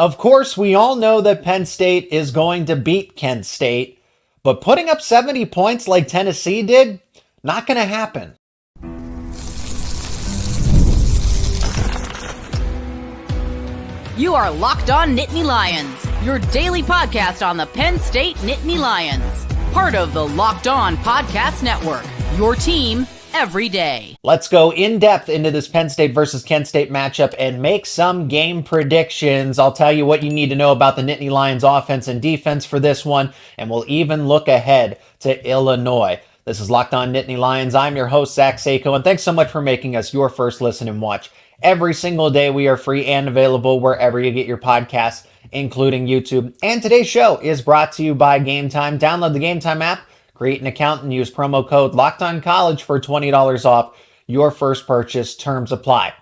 Of course, we all know that Penn State is going to beat Kent State, but putting up 70 points like Tennessee did, not going to happen. You are Locked On Nittany Lions, your daily podcast on the Penn State Nittany Lions. Part of the Locked On Podcast Network, your team every day. Let's go in depth into this Penn State versus Kent State matchup and make some game predictions. I'll tell you what you need to know about the Nittany Lions offense and defense for this one, and we'll even look ahead to Illinois. This is Locked On Nittany Lions. I'm your host, Zach Seyko, and thanks so much for making us your first listen and watch. Every single day we are free and available wherever you get your podcasts, including YouTube. And today's show is brought to you by Game Time. Download the Game Time app, create an account, and use promo code LOCKEDONCollege for $20 off your first purchase. Terms apply.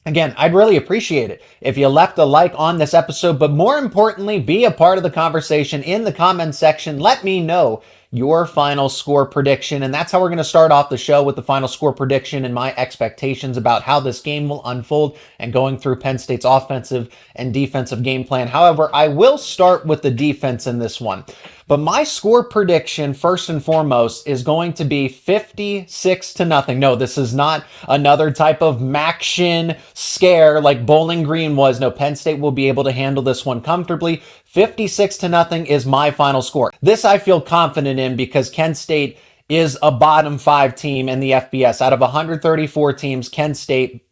Again, I'd really appreciate it if you left a like on this episode, but more importantly, be a part of the conversation in the comments section. Let me know your final score prediction, and that's how we're going to start off the show, with the final score prediction and my expectations about how this game will unfold and going through Penn State's offensive and defensive game plan. However, I will start with the defense in this one. But my score prediction, first and foremost, is going to be 56-0. No, this is not another type of Maction scare like Bowling Green was. No, Penn State will be able to handle this one comfortably. 56-0 is my final score. This I feel confident in because Kent State is a bottom 5 team in the FBS. Out of 134 teams, Kent State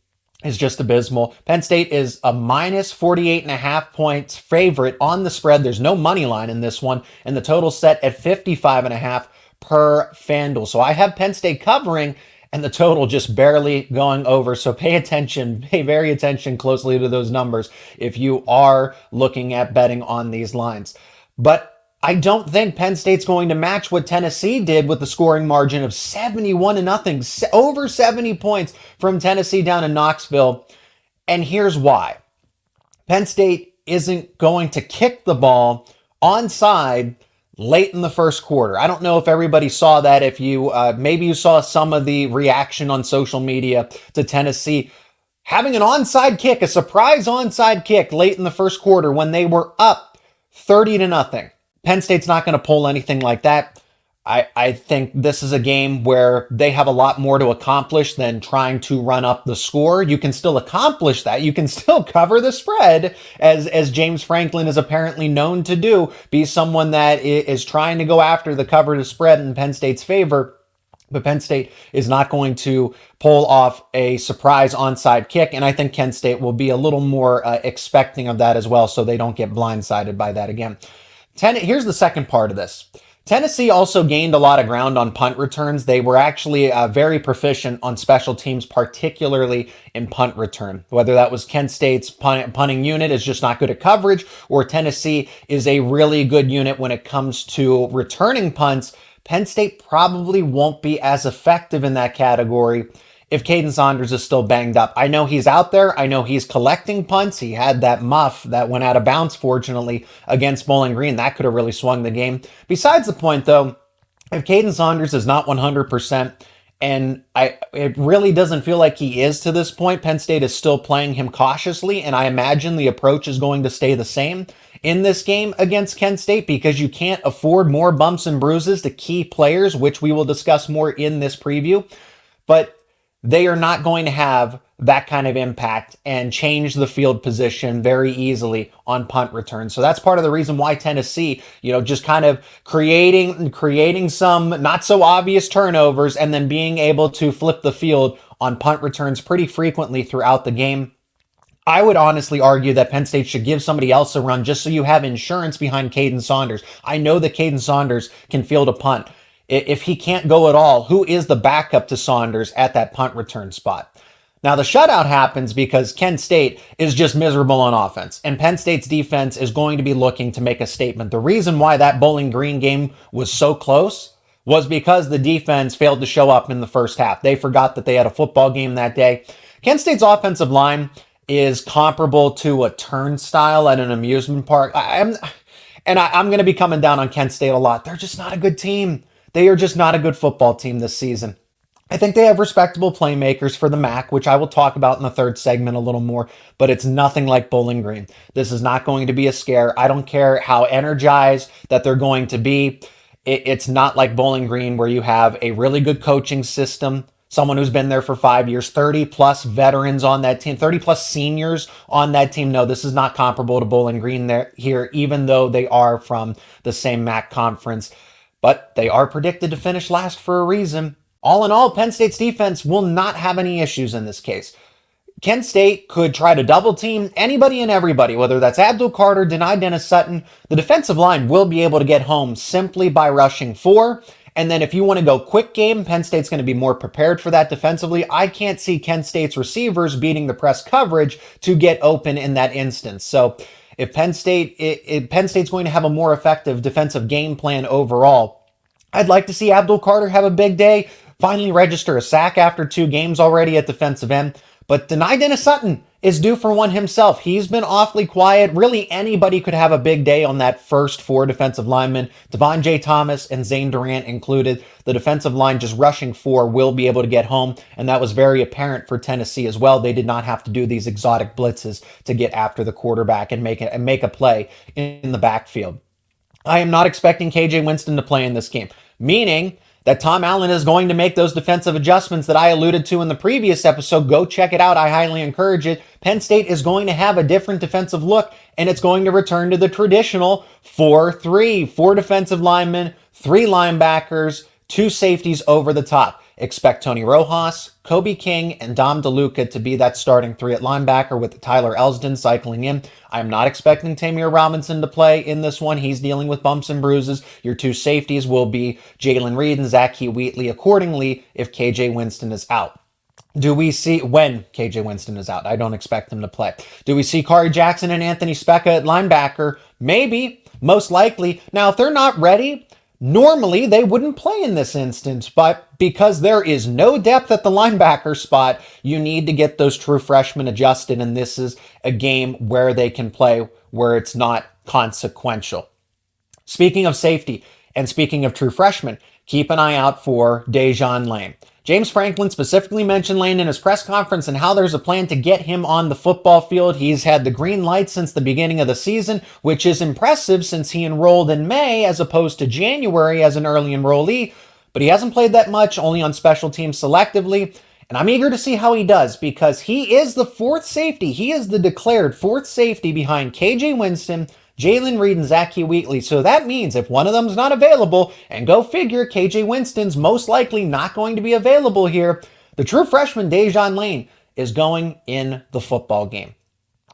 is just abysmal. Penn State is a minus 48.5 points favorite on the spread. There's no money line in this one, and the total set at 55.5 per FanDuel. So I have Penn State covering and the total just barely going over. So pay very attention closely to those numbers if you are looking at betting on these lines. But I don't think Penn State's going to match what Tennessee did with the scoring margin of 71-0, over 70 points from Tennessee down in Knoxville. And here's why. Penn State isn't going to kick the ball onside late in the first quarter. I don't know if everybody saw that. If you, maybe you saw some of the reaction on social media to Tennessee having an onside kick, a surprise onside kick late in the first quarter when they were up 30-0. Penn State's not going to pull anything like that. I think this is a game where they have a lot more to accomplish than trying to run up the score. You can still accomplish that. You can still cover the spread, as James Franklin is apparently known to do, be someone that is trying to go after the cover to spread in Penn State's favor. But Penn State is not going to pull off a surprise onside kick, and I think Kent State will be a little more expecting of that as well, so they don't get blindsided by that again. Here's the second part of this. Tennessee also gained a lot of ground on punt returns. They were actually very proficient on special teams, particularly in punt return. Whether that was Kent State's punting unit is just not good at coverage, or Tennessee is a really good unit when it comes to returning punts, Penn State probably won't be as effective in that category if Caden Saunders is still banged up. I know he's out there. I know he's collecting punts. He had that muff that went out of bounds, fortunately, against Bowling Green. That could have really swung the game. Besides the point, though, if Caden Saunders is not 100%, and it really doesn't feel like he is to this point, Penn State is still playing him cautiously, and I imagine the approach is going to stay the same in this game against Kent State, because you can't afford more bumps and bruises to key players, which we will discuss more in this preview. But they are not going to have that kind of impact and change the field position very easily on punt returns. So that's part of the reason why Tennessee, just kind of creating some not so obvious turnovers and then being able to flip the field on punt returns pretty frequently throughout the game. I would honestly argue that Penn State should give somebody else a run just so you have insurance behind Caden Saunders. I know that Caden Saunders can field a punt. If he can't go at all, who is the backup to Saunders at that punt return spot? Now, the shutout happens because Kent State is just miserable on offense, and Penn State's defense is going to be looking to make a statement. The reason why that Bowling Green game was so close was because the defense failed to show up in the first half. They forgot that they had a football game that day. Kent State's offensive line is comparable to a turnstile at an amusement park. I'm going to be coming down on Kent State a lot. They're just not a good team. They are just not a good football team this season. I think they have respectable playmakers for the MAC, which I will talk about in the third segment a little more, but it's nothing like Bowling Green. This is not going to be a scare. I don't care how energized that they're going to be. It's not like Bowling Green where you have a really good coaching system, someone who's been there for 5 years, 30 plus veterans on that team, 30 plus seniors on that team. No, this is not comparable to Bowling Green here, even though they are from the same MAC conference, but they are predicted to finish last for a reason. All in all, Penn State's defense will not have any issues in this case. Kent State could try to double team anybody and everybody, whether that's Abdul Carter, Deni Dennis-Sutton. The defensive line will be able to get home simply by rushing 4. And then if you want to go quick game, Penn State's going to be more prepared for that defensively. I can't see Kent State's receivers beating the press coverage to get open in that instance. So if Penn State's going to have a more effective defensive game plan overall, I'd like to see Abdul Carter have a big day, finally register a sack after 2 games already at defensive end. But Deni Dennis-Sutton is due for one himself. He's been awfully quiet. Really, anybody could have a big day on that first 4 defensive linemen, Devon J. Thomas and Zane Durant included. The defensive line just rushing 4 will be able to get home, and that was very apparent for Tennessee as well. They did not have to do these exotic blitzes to get after the quarterback and make a play in the backfield. I am not expecting KJ Winston to play in this game, meaning that Tom Allen is going to make those defensive adjustments that I alluded to in the previous episode. Go check it out. I highly encourage it. Penn State is going to have a different defensive look, and it's going to return to the traditional 4-3. 4 defensive linemen, 3 linebackers, 2 safeties over the top. Expect Tony Rojas, Kobe King, and Dom DeLuca to be that starting 3 at linebacker with Tyler Elsdon cycling in. I'm not expecting Tamir Robinson to play in this one. He's dealing with bumps and bruises. Your 2 safeties will be Jalen Reed and Zach Wheatley accordingly if KJ Winston is out. Do we see when KJ Winston is out? I don't expect him to play. Do we see Kari Jackson and Anthony Specca at linebacker? Maybe, most likely. Now, if they're not ready, normally they wouldn't play in this instance, but because there is no depth at the linebacker spot, you need to get those true freshmen adjusted, and this is a game where they can play where it's not consequential. Speaking of safety and speaking of true freshmen, keep an eye out for Dejon Lane. James Franklin specifically mentioned Lane in his press conference and how there's a plan to get him on the football field. He's had the green light since the beginning of the season, which is impressive since he enrolled in May as opposed to January as an early enrollee, but he hasn't played that much, only on special teams selectively. And I'm eager to see how he does because he is the 4th safety. He is the declared 4th safety behind KJ Winston, Jalen Reed, and Zach Wheatley. So that means if one of them's not available, and go figure, KJ Winston's most likely not going to be available here, the true freshman Dejon Lane is going in the football game.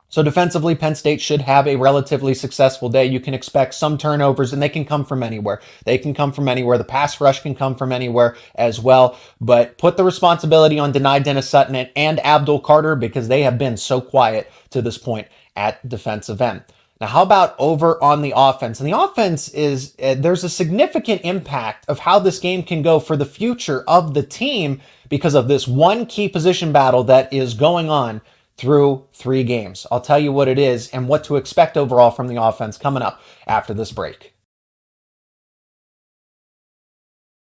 So defensively, Penn State should have a relatively successful day. You can expect some turnovers, and they can come from anywhere. They can come from anywhere. The pass rush can come from anywhere as well. But put the responsibility on Deni Dennis-Sutton and Abdul Carter because they have been so quiet to this point at defensive end. Now, how about over on the offense? And the offense is, there's a significant impact of how this game can go for the future of the team because of this one key position battle that is going on through 3 games. I'll tell you what it is and what to expect overall from the offense coming up after this break.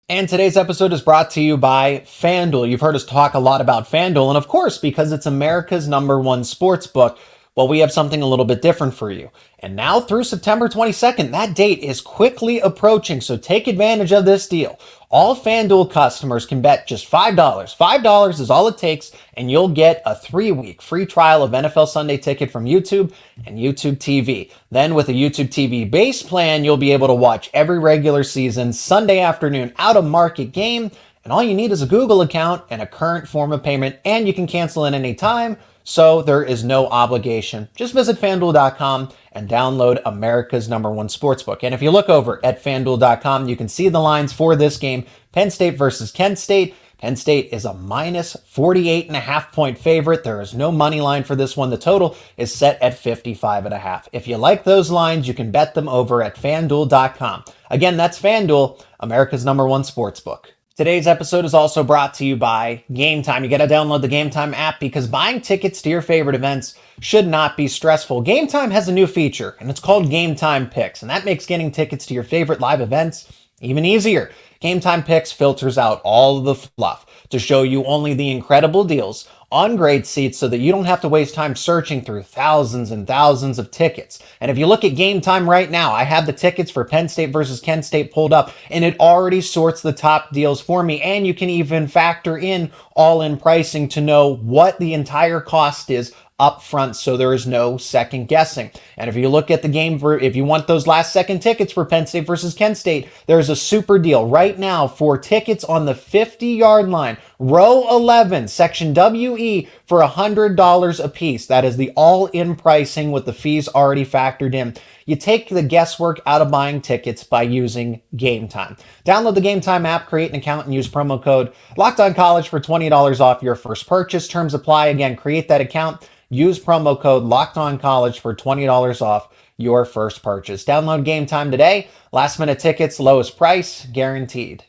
And today's episode is brought to you by FanDuel. You've heard us talk a lot about FanDuel, and of course, because it's America's #1 sports book, well, we have something a little bit different for you. And now through September 22nd, that date is quickly approaching, so take advantage of this deal. All FanDuel customers can bet just $5. $5 is all it takes, and you'll get a 3-week free trial of NFL Sunday Ticket from YouTube and YouTube TV. Then with a YouTube TV base plan, you'll be able to watch every regular season Sunday afternoon out-of-market game, and all you need is a Google account and a current form of payment, and you can cancel at any time. So there is no obligation. Just visit FanDuel.com and download America's #1 sportsbook. And if you look over at FanDuel.com, you can see the lines for this game. Penn State versus Kent State. Penn State is a minus 48.5 point favorite. There is no money line for this one. The total is set at 55.5. If you like those lines, you can bet them over at FanDuel.com. Again, that's FanDuel, America's #1 sportsbook. Today's episode is also brought to you by Game Time. You got to download the Game Time app because buying tickets to your favorite events should not be stressful. Game Time has a new feature, and it's called Game Time Picks, and that makes getting tickets to your favorite live events even easier. Game Time Picks filters out all of the fluff. to show you only the incredible deals on great seats so that you don't have to waste time searching through thousands and thousands of tickets. And if you look at Game Time right now, I have the tickets for Penn State versus Kent State pulled up, and it already sorts the top deals for me. And you can even factor in all-in pricing to know what the entire cost is up front, so there is no second guessing. And if you look at the game, if you want those last second tickets for Penn State versus Kent State, there's a super deal right now for tickets on the 50-yard line, row 11, section WE, for $100 a piece. That is the all-in pricing with the fees already factored in. You take the guesswork out of buying tickets by using Game Time. Download the Game Time app, create an account, and use promo code LOCKEDONCollege for $20 off your first purchase. Terms apply. Again, create that account. Use promo code LOCKEDONCollege for $20 off your first purchase. Download Game Time today. Last minute tickets, lowest price, guaranteed.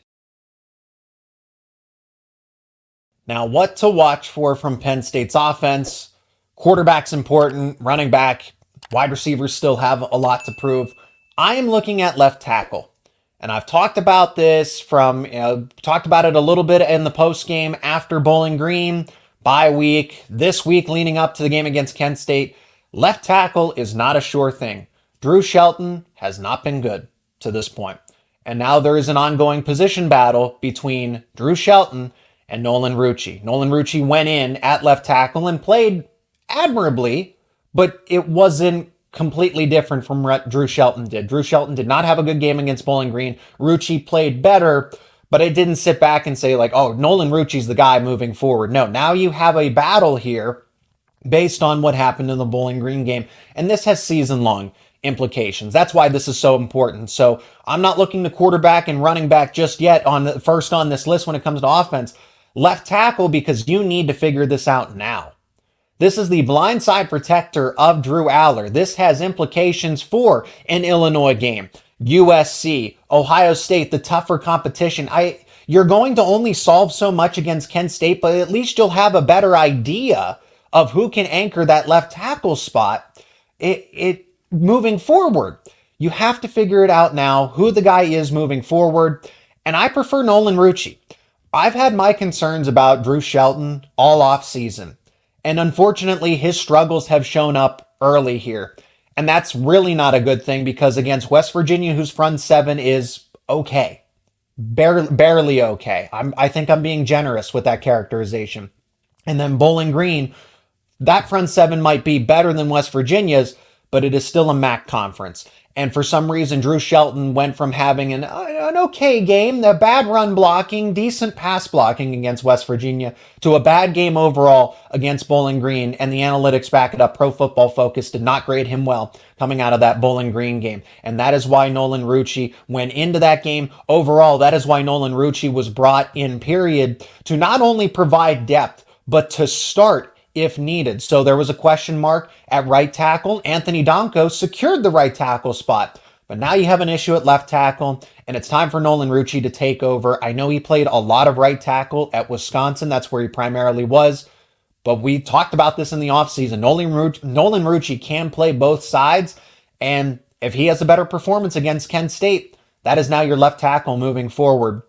Now, what to watch for from Penn State's offense? Quarterback's important, running back, wide receivers still have a lot to prove. I am looking at left tackle. And I've talked about this talked about it a little bit in the post game after Bowling Green. Bye week, this week leading up to the game against Kent State. Left tackle is not a sure thing. Drew Shelton has not been good to this point. And now there is an ongoing position battle between Drew Shelton and Nolan Rucci. Nolan Rucci went in at left tackle and played admirably, but it wasn't completely different from what Drew Shelton did. Drew Shelton did not have a good game against Bowling Green. Rucci played better, but I didn't sit back and say oh, Nolan Rucci's the guy moving forward. No, now you have a battle here based on what happened in the Bowling Green game. And this has season-long implications. That's why this is so important. So I'm not looking to quarterback and running back just yet first on this list when it comes to offense. Left tackle, because you need to figure this out now. This is the blindside protector of Drew Aller. This has implications for an Illinois game. USC, Ohio State, the tougher competition. You're going to only solve so much against Kent State, but at least you'll have a better idea of who can anchor that left tackle spot. Moving forward, you have to figure it out now who the guy is moving forward. And I prefer Nolan Rucci. I've had my concerns about Drew Shelton all off season. And unfortunately, his struggles have shown up early here. And that's really not a good thing, because against West Virginia, whose front seven is okay, barely okay. I think I'm being generous with that characterization. And then Bowling Green, that front seven might be better than West Virginia's, but it is still a MAC conference. And for some reason, Drew Shelton went from having an okay game, the bad run blocking, decent pass blocking against West Virginia, to a bad game overall against Bowling Green. And the analytics back it up. Pro Football Focus did not grade him well coming out of that Bowling Green game. And that is why Nolan Rucci went into that game. Overall, that is why Nolan Rucci was brought in, period, to not only provide depth, but to start if needed. So there was a question mark at right tackle. Anthony Donko secured the right tackle spot. But now you have an issue at left tackle, and it's time for Nolan Rucci to take over. I know he played a lot of right tackle at Wisconsin. That's where he primarily was. But we talked about this in the offseason. Nolan Rucci can play both sides. And if he has a better performance against Kent State, that is now your left tackle moving forward.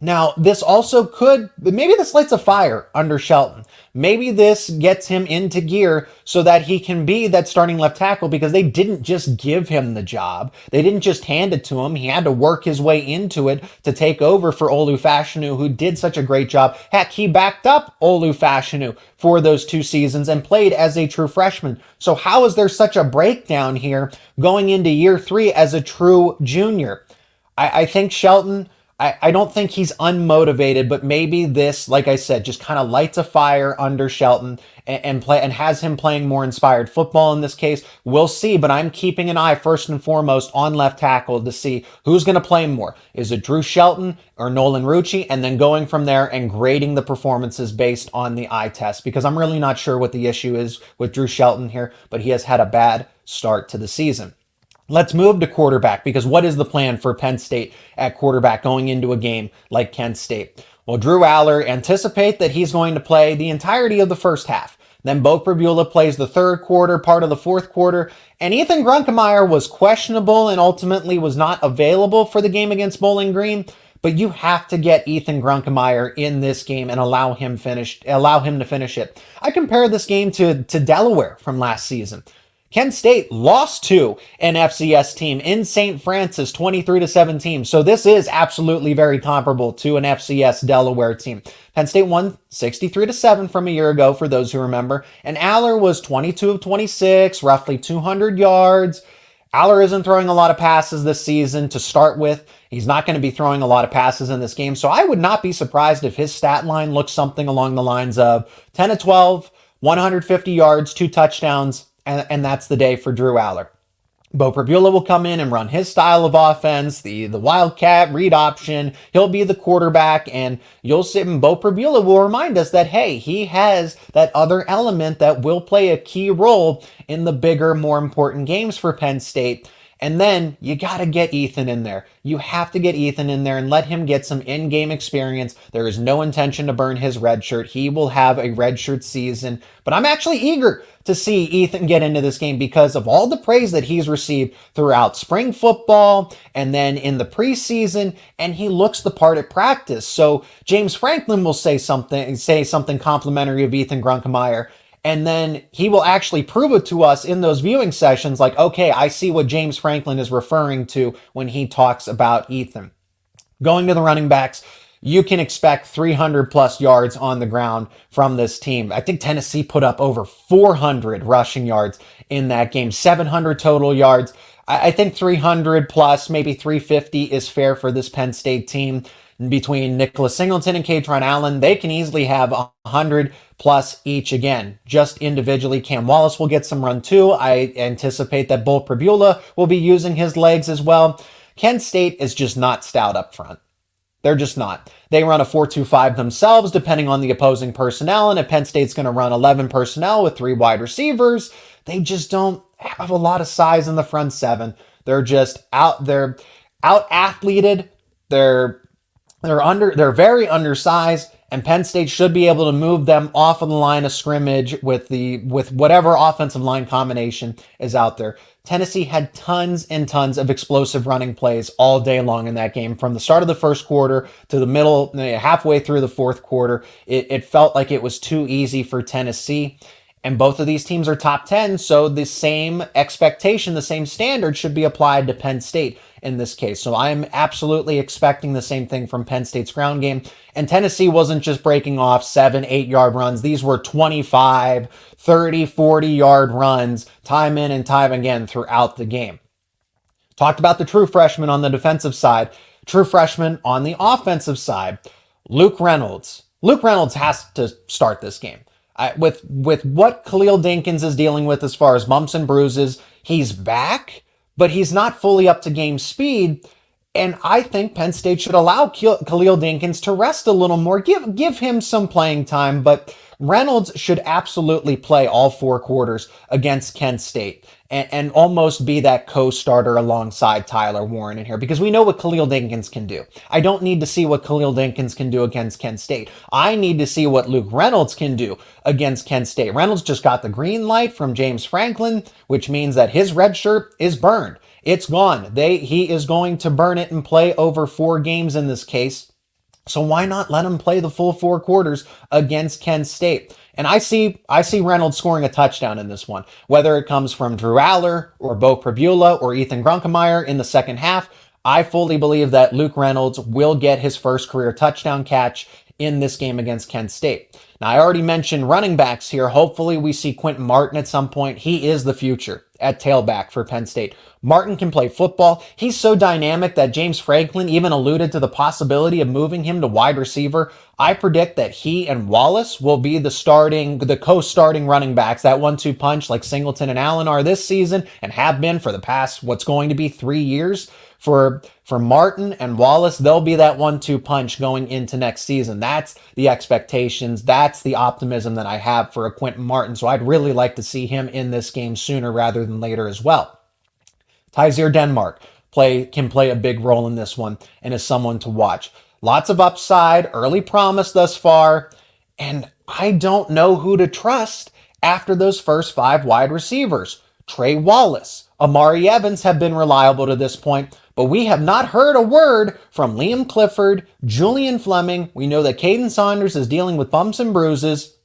Now, this also maybe this lights a fire under Shelton. Maybe this gets him into gear so that he can be that starting left tackle, because they didn't just give him the job. They didn't just hand it to him. He had to work his way into it to take over for Olu Fashanu, who did such a great job. Heck, he backed up Olu Fashanu for those 2 seasons and played as a true freshman. So how is there such a breakdown here going into year 3 as a true junior? I think Shelton, I don't think he's unmotivated, but maybe this, like I said, just kind of lights a fire under Shelton and has him playing more inspired football in this case. We'll see, but I'm keeping an eye first and foremost on left tackle to see who's going to play more. Is it Drew Shelton or Nolan Rucci? And then going from there and grading the performances based on the eye test, because I'm really not sure what the issue is with Drew Shelton here, but he has had a bad start to the season. Let's move to quarterback, because what is the plan for Penn State at quarterback going into a game like Kent State? Well, Drew Aller, anticipate that he's going to play the entirety of the first half. Then Bo Pribula plays the third quarter, part of the fourth quarter, and Ethan Grunkemeyer was questionable and ultimately was not available for the game against Bowling Green. but you have to get Ethan Grunkemeyer in this game and allow him to finish it. I compare this game to Delaware from last season. Kent State lost to an FCS team in St. Francis 23-17. So this is absolutely very comparable to an FCS Delaware team. Penn State won 63-7 from a year ago, for those who remember. And Aller was 22 of 26, roughly 200 yards. Aller isn't throwing a lot of passes this season to start with. He's not going to be throwing a lot of passes in this game. So I would not be surprised if his stat line looks something along the lines of 10 of 12, 150 yards, 2 touchdowns, and that's the day for Drew Aller. Bo Prabula will come in and run his style of offense, the Wildcat read option. He'll be the quarterback, and you'll see him. Bo Prabula will remind us that, hey, he has that other element that will play a key role in the bigger, more important games for Penn State. And then you got to get Ethan in there. You have to get Ethan in there and let him get some in-game experience. There is no intention to burn his red shirt. He will have a red shirt season. But I'm actually eager to see Ethan get into this game because of all the praise that he's received throughout spring football and then in the preseason, and he looks the part at practice. So James Franklin will say something complimentary of Ethan Grunkemeyer. And then he will actually prove it to us in those viewing sessions like, okay, I see what James Franklin is referring to when he talks about Ethan. Going to the running backs, you can expect 300 plus yards on the ground from this team. I think Tennessee put up over 400 rushing yards in that game, 700 total yards. I think 300 plus, maybe 350 is fair for this Penn State team. Between Nicholas Singleton and Katron Allen, they can easily have 100 plus each again. Just individually, Cam Wallace will get some run too. I anticipate that Bo Prabula will be using his legs as well. Kent State is just not stout up front. They're just not. They run a 4-2-5 themselves, depending on the opposing personnel. And if Penn State's going to run 11 personnel with 3 wide receivers, they just don't have a lot of size in the front 7. They're just they're out-athleted. They're very undersized, and Penn State should be able to move them off of the line of scrimmage with whatever offensive line combination is out there. Tennessee had tons and tons of explosive running plays all day long in that game, from the start of the first quarter to the middle, halfway through the fourth quarter. It felt like it was too easy for Tennessee. And both of these teams are top 10, so the same expectation, the same standard should be applied to Penn State in this case. So I'm absolutely expecting the same thing from Penn State's ground game. And Tennessee wasn't just breaking off 7-8 yard runs. These were 25, 30, 40 yard runs, time in and time again throughout the game. Talked about the true freshman on the defensive side. True freshman on the offensive side, Luke Reynolds. Luke Reynolds has to start this game. With what Khalil Dinkins is dealing with as far as bumps and bruises, he's back, but he's not fully up to game speed. And I think Penn State should allow Khalil Dinkins to rest a little more, give him some playing time, but Reynolds should absolutely play all 4 quarters against Kent State and almost be that co-starter alongside Tyler Warren in here, because we know what Khalil Dinkins can do. I don't need to see what Khalil Dinkins can do against Kent State. I need to see what Luke Reynolds can do against Kent State. Reynolds just got the green light from James Franklin, which means that his red shirt is burned. It's gone. He is going to burn it and play over 4 games in this case. So why not let him play the full 4 quarters against Kent State? And I see Reynolds scoring a touchdown in this one, whether it comes from Drew Aller or Bo Prabula or Ethan Grunkemeyer in the second half. I fully believe that Luke Reynolds will get his first career touchdown catch in this game against Kent State. Now, I already mentioned running backs here. Hopefully we see Quentin Martin at some point. He is the future at tailback for Penn State. Martin can play football. He's so dynamic that James Franklin even alluded to the possibility of moving him to wide receiver. I predict that he and Wallace will be the co-starting running backs, that 1-2 punch like Singleton and Allen are this season and have been for the past, what's going to be 3 years. For Martin and Wallace, they'll be that 1-2 punch going into next season. That's the expectations. That's the optimism that I have for a Quentin Martin. So I'd really like to see him in this game sooner rather than later as well. Tyzier Denmark can play a big role in this one and is someone to watch. Lots of upside, early promise thus far, and I don't know who to trust after those first 5 wide receivers. Trey Wallace, Amari Evans have been reliable to this point, but we have not heard a word from Liam Clifford, Julian Fleming. We know that Caden Saunders is dealing with bumps and bruises,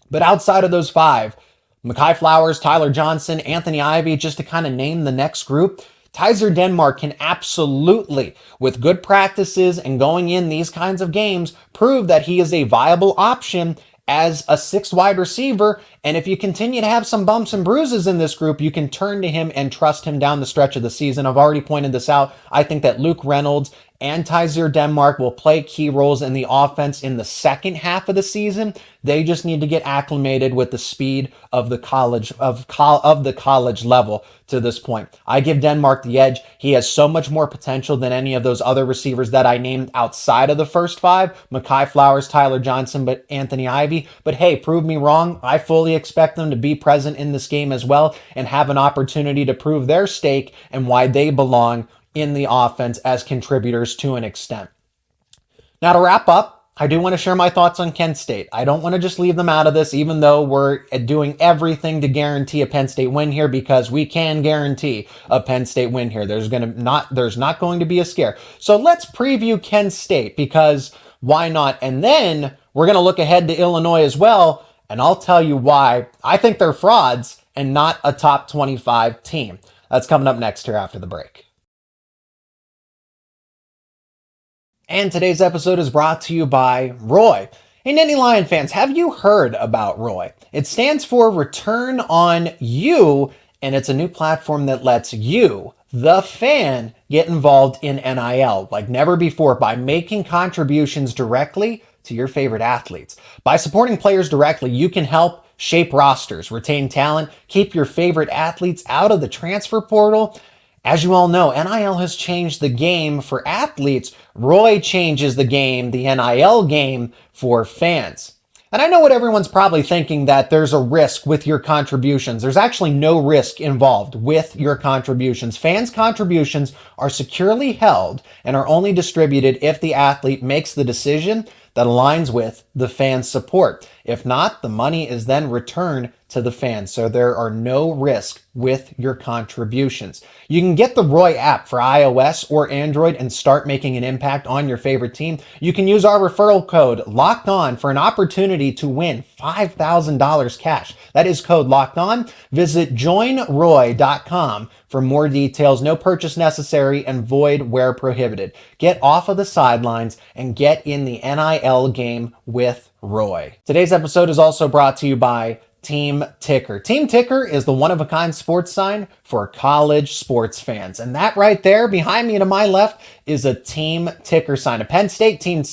but outside of those five, Mekhi Flowers, Tyler Johnson, Anthony Ivy, just to kind of name the next group, Tyzer Denmark can absolutely, with good practices and going in these kinds of games, prove that he is a viable option as a sixth wide receiver. And if you continue to have some bumps and bruises in this group, you can turn to him and trust him down the stretch of the season. I've already pointed this out. I think that Luke Reynolds and Tyzer Denmark will play key roles in the offense in the second half of the season. They just need to get acclimated with the speed of the college level to this point. I give Denmark the edge. He has so much more potential than any of those other receivers that I named outside of the first five. Mekhi Flowers, Tyler Johnson, but Anthony Ivy. But hey, prove me wrong. I fully expect them to be present in this game as well and have an opportunity to prove their stake and why they belong in the offense as contributors to an extent. Now, to wrap up, I do want to share my thoughts on Kent State. I don't want to just leave them out of this, even though we're doing everything to guarantee a Penn State win here, because we can guarantee a Penn State win here. There's not going to be a scare. So let's preview Kent State, because why not? And then we're going to look ahead to Illinois as well, and I'll tell you why I think they're frauds and not a top 25 team. That's coming up next here after the break. And today's episode is brought to you by Roy. Hey, Nittany Lion fans, have you heard about Roy? It stands for Return on You, and it's a new platform that lets you, the fan, get involved in NIL like never before by making contributions directly to your favorite athletes. By supporting players directly, you can help shape rosters, retain talent, keep your favorite athletes out of the transfer portal. As you all know, NIL has changed the game for athletes. Roy changes the game, the NIL game, for fans. And I know what everyone's probably thinking, that there's a risk with your contributions. There's actually no risk involved with your contributions. Fans' contributions are securely held and are only distributed if the athlete makes the decision that aligns with the fans' support. If not, the money is then returned to the fans. So there are no risk with your contributions. You can get the Roy app for iOS or Android and start making an impact on your favorite team. You can use our referral code LOCKEDON for an opportunity to win $5,000 cash. That is code LOCKEDON. Visit joinroy.com for more details. No purchase necessary and void where prohibited. Get off of the sidelines and get in the NIL game with Roy. Today's episode is also brought to you by Team Ticker. Team Ticker is the one-of-a-kind sports sign for college sports fans. And that right there behind me to my left is a Team Ticker sign, a Penn State Team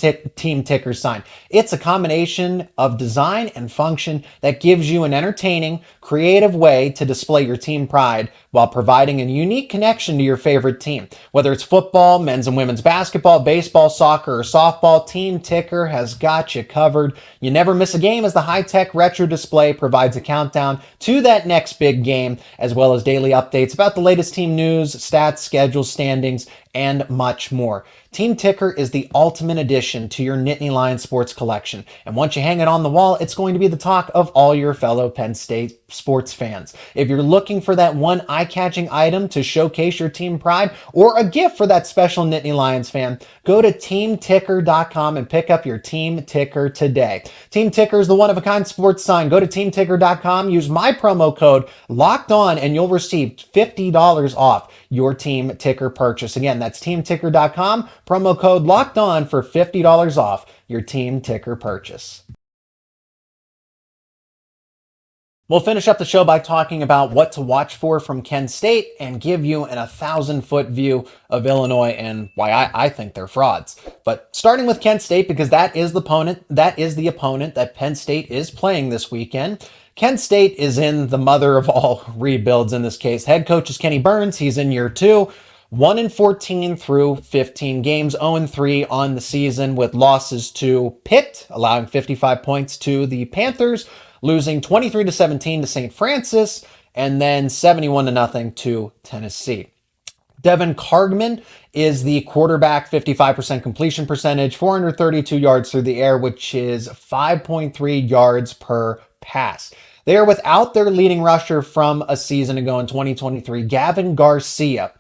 Ticker sign. It's a combination of design and function that gives you an entertaining, creative way to display your team pride while providing a unique connection to your favorite team. Whether it's football, men's and women's basketball, baseball, soccer, or softball, Team Ticker has got you covered. You never miss a game, as the high-tech retro display provides a countdown to that next big game, as well as daily updates about the latest team news, stats, schedules, standings, and much more. Team Ticker is the ultimate addition to your Nittany Lions sports collection. And once you hang it on the wall, it's going to be the talk of all your fellow Penn State sports fans. If you're looking for that one eye-catching item to showcase your team pride, or a gift for that special Nittany Lions fan, go to teamticker.com and pick up your Team Ticker today. Team Ticker is the one-of-a-kind sports sign. Go to teamticker.com, use my promo code LOCKEDON, and you'll receive $50 off your Team Ticker purchase. Again, that's teamticker.com, promo code LOCKEDON for $50 off your Team Ticker purchase. We'll finish up the show by talking about what to watch for from Kent State and give you an 1,000-foot view of Illinois and why I think they're frauds. But starting with Kent State, because that is the opponent that Penn State is playing this weekend. Kent State is in the mother of all rebuilds in this case. Head coach is Kenny Burns. He's in year 2. 1-14 through 15 games, 0-3 on the season, with losses to Pitt, allowing 55 points to the Panthers, losing 23-17 to St. Francis, and then 71-0 to Tennessee. Devin Cargman is the quarterback, 55% completion percentage, 432 yards through the air, which is 5.3 yards per pass. They are without their leading rusher from a season ago in 2023, Gavin Garcia.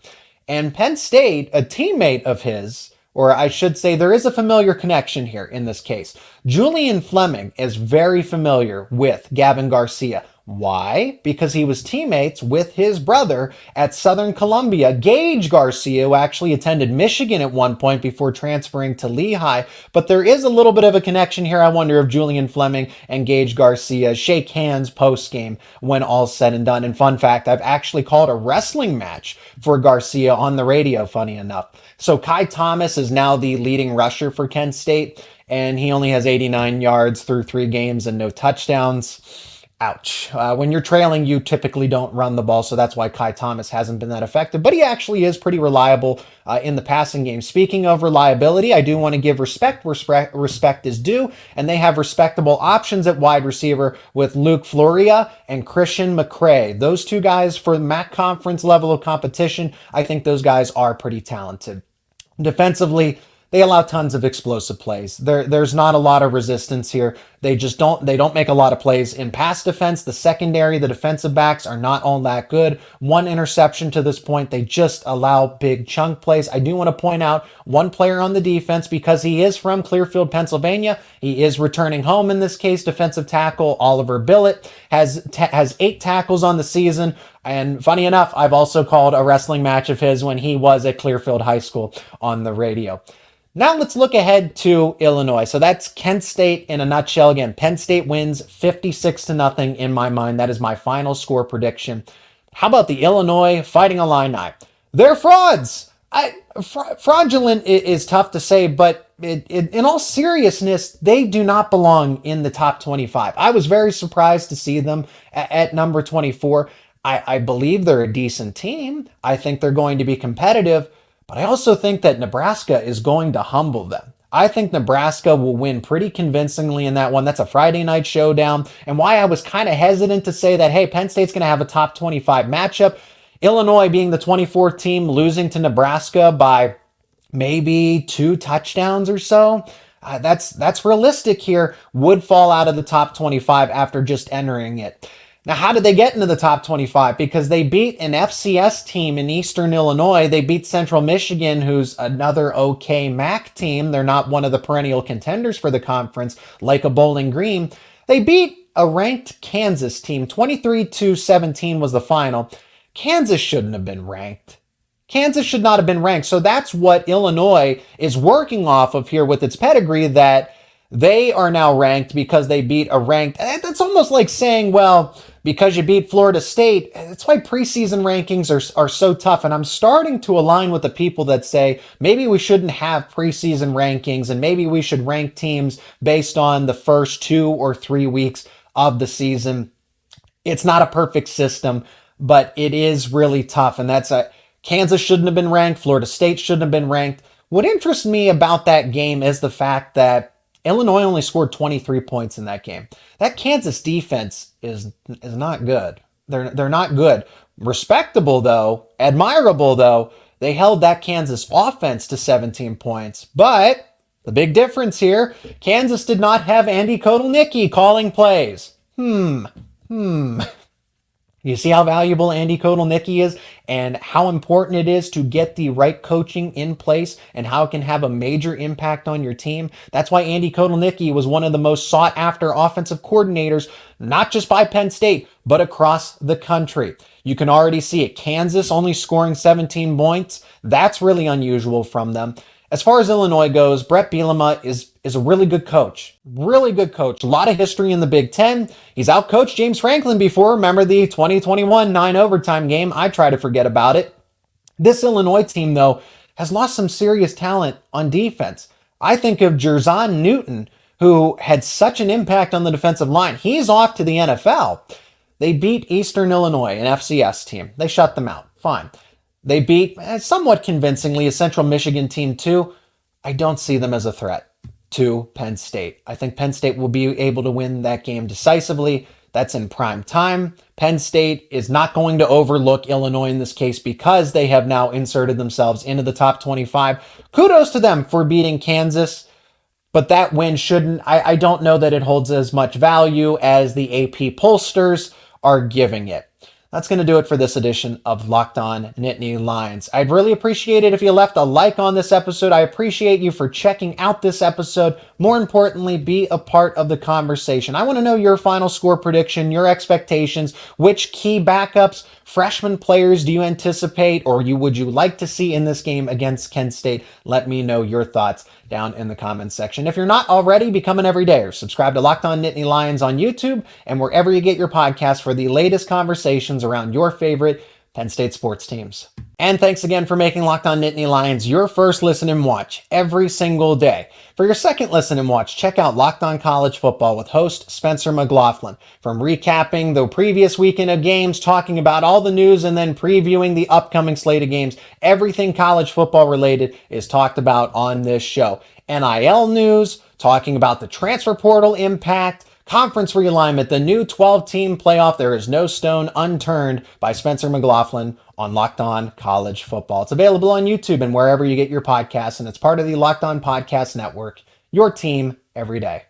And Penn State, a teammate of his, or I should say there is a familiar connection here in this case. Julian Fleming is very familiar with Gavin Garcia. Why? Because he was teammates with his brother at Southern Columbia, Gage Garcia, who actually attended Michigan at one point before transferring to Lehigh. But there is a little bit of a connection here. I wonder if Julian Fleming and Gage Garcia shake hands post-game when all's said and done. And fun fact, I've actually called a wrestling match for Garcia on the radio, funny enough. So Kai Thomas is now the leading rusher for Kent State, and he only has 89 yards through 3 games and no touchdowns. Ouch. When you're trailing, you typically don't run the ball, so that's why Kai Thomas hasn't been that effective. But he actually is pretty reliable in the passing game. Speaking of reliability, I do want to give respect where respect is due, and they have respectable options at wide receiver with Luke Floria and Christian McCray. Those two guys for the MAC conference level of competition, I think those guys are pretty talented. Defensively, they allow tons of explosive plays. There's not a lot of resistance here. They don't make a lot of plays in pass defense. The secondary, the defensive backs are not all that good. 1 interception to this point. They just allow big chunk plays. I do want to point out one player on the defense because he is from Clearfield, Pennsylvania. He is returning home in this case. Defensive tackle Oliver Billett has 8 tackles on the season. And funny enough, I've also called a wrestling match of his when he was at Clearfield High School on the radio. Now let's look ahead to Illinois. So that's Kent State in a nutshell. Again, Penn State wins 56-0 in my mind. That is my final score prediction. How about the Illinois Fighting Illini? They're frauds. Fraudulent is tough to say, but in all seriousness, they do not belong in the top 25. I was very surprised to see them at number 24. I believe they're a decent team. I think they're going to be competitive. But I also think that Nebraska is going to humble them. I think Nebraska will win pretty convincingly in that one. That's a Friday night showdown. And why I was kind of hesitant to say that, hey, Penn State's going to have a top 25 matchup. Illinois being the 24th team, losing to Nebraska by maybe 2 touchdowns or so. That's realistic here. Would fall out of the top 25 after just entering it. Now, how did they get into the top 25? Because they beat an FCS team in Eastern Illinois. They beat Central Michigan, who's another okay MAC team. They're not one of the perennial contenders for the conference, like a Bowling Green. They beat a ranked Kansas team. 23-17 was the final. Kansas shouldn't have been ranked. Kansas should not have been ranked. So that's what Illinois is working off of here with its pedigree, that they are now ranked because they beat a ranked. That's almost like saying, well, because you beat Florida State. That's why preseason rankings are so tough. And I'm starting to align with the people that say maybe we shouldn't have preseason rankings and maybe we should rank teams based on the first 2 or 3 weeks of the season. It's not a perfect system, but it is really tough. And Kansas shouldn't have been ranked. Florida State shouldn't have been ranked. What interests me about that game is the fact that Illinois only scored 23 points in that game. That Kansas defense is not good. They're not good. Respectable though, admirable though. They held that Kansas offense to 17 points. But the big difference here, Kansas did not have Andy Kotelnicki calling plays. You see how valuable Andy Kotelnicki is and how important it is to get the right coaching in place and how it can have a major impact on your team. That's why Andy Kotelnicki was one of the most sought after offensive coordinators, not just by Penn State, but across the country. You can already see it. Kansas only scoring 17 points. That's really unusual from them. As far as Illinois goes, Brett Bielema is a really good coach. Really good coach. A lot of history in the Big Ten. He's outcoached James Franklin before. Remember the 2021 9 overtime game? I try to forget about it. This Illinois team, though, has lost some serious talent on defense. I think of Jerzon Newton, who had such an impact on the defensive line. He's off to the NFL. They beat Eastern Illinois, an FCS team. They shut them out. Fine. They beat, somewhat convincingly, a Central Michigan team too. I don't see them as a threat to Penn State. I think Penn State will be able to win that game decisively. That's in prime time. Penn State is not going to overlook Illinois in this case because they have now inserted themselves into the top 25. Kudos to them for beating Kansas, but that win shouldn't, I don't know that it holds as much value as the AP pollsters are giving it. That's going to do it for this edition of Locked On Nittany Lions. I'd really appreciate it if you left a like on this episode. I appreciate you for checking out this episode. More importantly, be a part of the conversation. I want to know your final score prediction, your expectations, which key backups, freshman players do you anticipate or would you like to see in this game against Kent State? Let me know your thoughts down in the comments section. If you're not already, become an everydayer. Subscribe to Locked On Nittany Lions on YouTube and wherever you get your podcasts for the latest conversations around your favorite Penn State sports teams. And thanks again for making Locked On Nittany Lions your first listen and watch every single day. For your second listen and watch, check out Locked On College Football with host Spencer McLaughlin. From recapping the previous weekend of games, talking about all the news, and then previewing the upcoming slate of games, everything college football related is talked about on this show. NIL news, talking about the transfer portal impact, conference realignment, the new 12-team playoff. There is no stone unturned by Spencer McLaughlin on Locked On College Football. It's available on YouTube and wherever you get your podcasts, and it's part of the Locked On Podcast Network, your team every day.